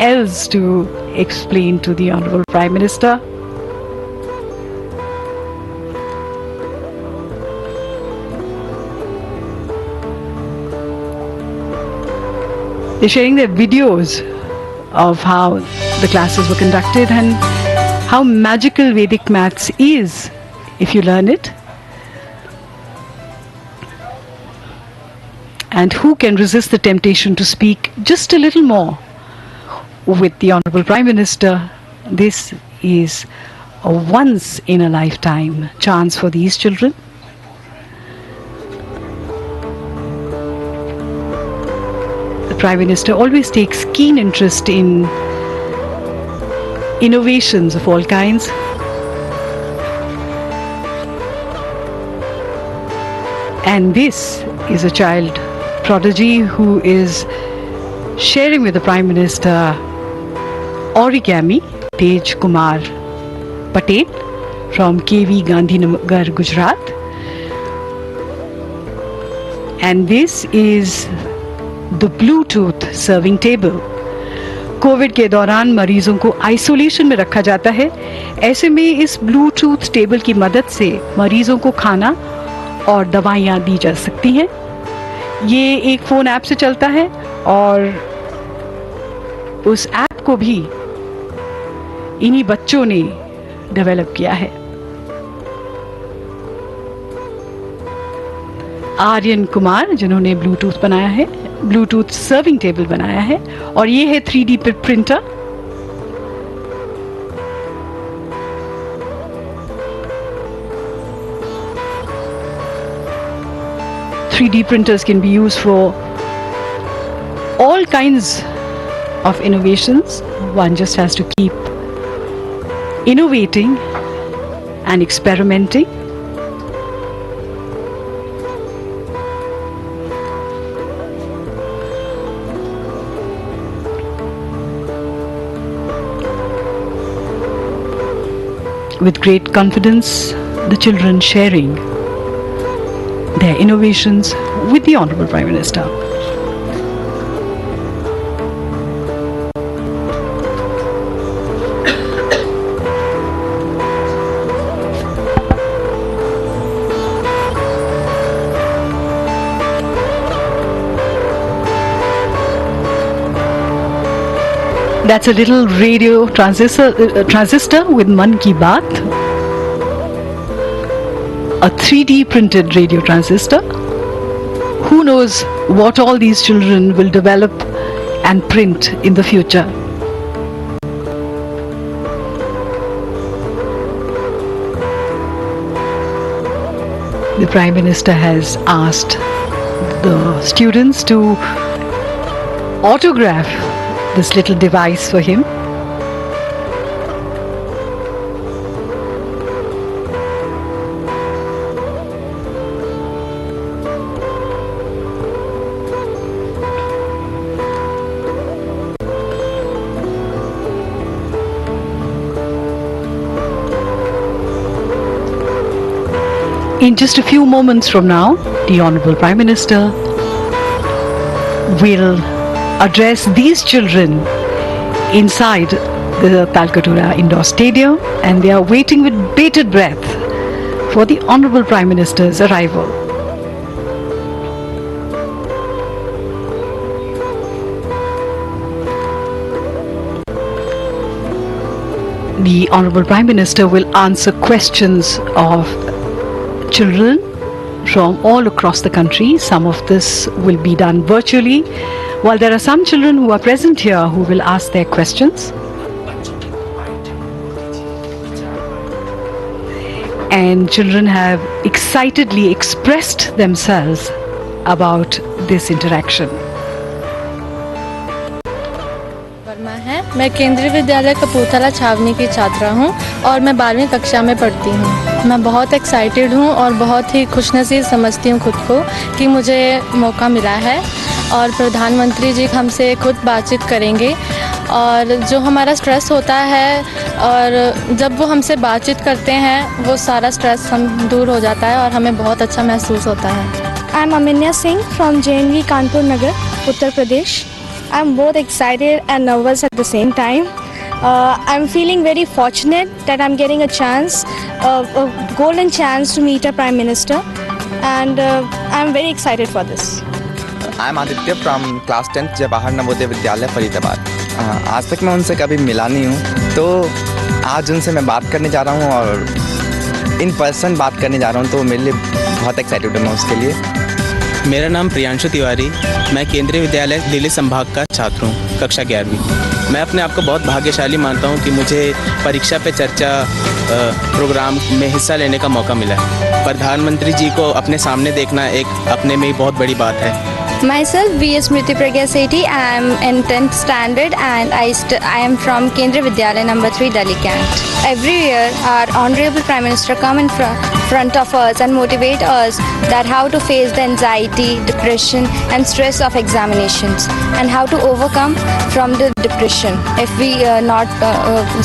else to explain to the Honorable Prime Minister. They're sharing their videos of how the classes were conducted and how magical Vedic maths is if you learn it. And who can resist the temptation to speak just a little more with the Honorable Prime Minister? This is a once in a lifetime chance for these children. The Prime Minister always takes keen interest in innovations of all kinds. And this is a child prodigy who is sharing with the Prime Minister origami, Tej Kumar Patel from KV Gandhinagar, Gujarat. And this is the Bluetooth serving table. Covid के दौरान मरीजों को isolation में रखा जाता है। ऐसे में इस ब्लूटूथ टेबल की मदद से मरीजों को खाना और दवाइयाँ दी जा सकती हैं। ये एक फ़ोन ऐप से चलता है और उस ऐप को भी इन्हीं बच्चों ने डेवलप किया है। आर्यन कुमार जिन्होंने ब्लूटूथ बनाया है, ब्लूटूथ सर्विंग टेबल बनाया है, और ये है 3D printer. (3D) printers can be used for all kinds of innovations. One just has to keep innovating and experimenting. With great confidence, the children sharing their innovations with the Honorable Prime Minister. That's a little radio transistor with Man Ki Baat. A 3D printed radio transistor. Who knows what all these children will develop and print in the future. The Prime Minister has asked the students to autograph this little device for him. In just a few moments from now, the Honorable Prime Minister will address these children inside the Talkatora Indoor Stadium, and they are waiting with bated breath for the Honorable Prime Minister's arrival. The Honorable Prime Minister will answer questions of children from all across the country. Some of this will be done virtually, while there are some children who are present here who will ask their questions. And children have excitedly expressed themselves about this interaction. मैं केंद्रीय विद्यालय कपूरथला छावनी की छात्रा हूं और मैं 12वीं कक्षा में पढ़ती हूं। मैं बहुत एक्साइटेड हूं और बहुत ही खुशनसीब समझती हूं खुद को कि मुझे मौका मिला है और प्रधानमंत्री जी हमसे खुद बातचीत करेंगे, और जो हमारा स्ट्रेस होता है और जब वो हमसे बातचीत करते हैं वो सारा स्ट्रेस हम दूर हो जाता है और हमें बहुत अच्छा महसूस होता है। I am Aminya Singh from JNV Kanpur Nagar, Uttar Pradesh. I'm both excited and nervous at the same time. I'm feeling very fortunate that I'm getting a chance, a golden chance to meet a Prime Minister, and I'm very excited for this. I'm Aditya from class 10th Jawahar Navodaya Vidyalaya Faridabad. आज तक मैं उनसे कभी मिला नहीं हूँ, तो आज उनसे मैं बात करने जा रहा हूँ और इन पर्सन बात करने जा रहा हूँ, तो मेरे लिए बहुत एक्साइटेड हूँ मैं उसके लिए। मेरा नाम प्रियांशु तिवारी, मैं केंद्रीय विद्यालय दिल्ली संभाग का छात्र हूँ, कक्षा 11वीं। मैं अपने आप को बहुत भाग्यशाली मानता हूँ कि मुझे परीक्षा पे चर्चा प्रोग्राम में हिस्सा लेने का मौका मिला है। प्रधानमंत्री जी को अपने सामने देखना एक अपने में ही बहुत बड़ी बात है। Myself, B.S. Smriti Pragya Sethi. I am in 10th standard and I am from Kendriya Vidyalaya number 3, Delhi Cant. Every year, our Honorable Prime Minister come in front of us and motivate us that how to face the anxiety, depression and stress of examinations and how to overcome from the depression if we not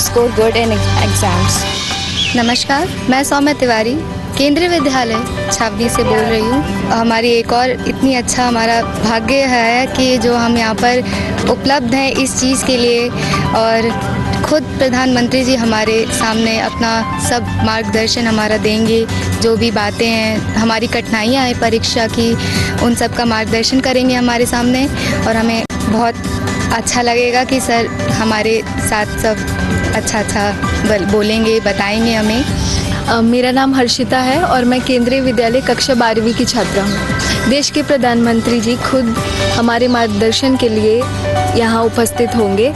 score good in exams. नमस्कार, मैं सौम्या तिवारी केंद्रीय विद्यालय छावनी से बोल रही हूँ। हमारी एक और इतनी अच्छा हमारा भाग्य है कि जो हम यहाँ पर उपलब्ध हैं इस चीज़ के लिए, और खुद प्रधानमंत्री जी हमारे सामने अपना सब मार्गदर्शन हमारा देंगे। जो भी बातें हैं, हमारी कठिनाइयाँ हैं परीक्षा की, उन सब का मार्गदर्शन करेंगे हमारे सामने, और हमें बहुत अच्छा लगेगा कि सर हमारे साथ सब अच्छा बोलेंगे, बताएंगे हमें। मेरा नाम हर्षिता है और मैं केंद्रीय विद्यालय कक्षा 12वीं की छात्रा हूँ। देश के प्रधानमंत्री जी खुद हमारे मार्गदर्शन के लिए यहाँ उपस्थित होंगे।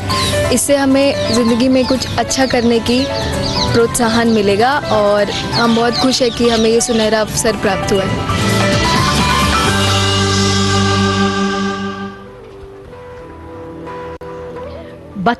इससे हमें ज़िंदगी में कुछ अच्छा करने की प्रोत्साहन मिलेगा और हम बहुत खुश हैं कि हमें ये सुनहरा अवसर प्राप्त हुआ है।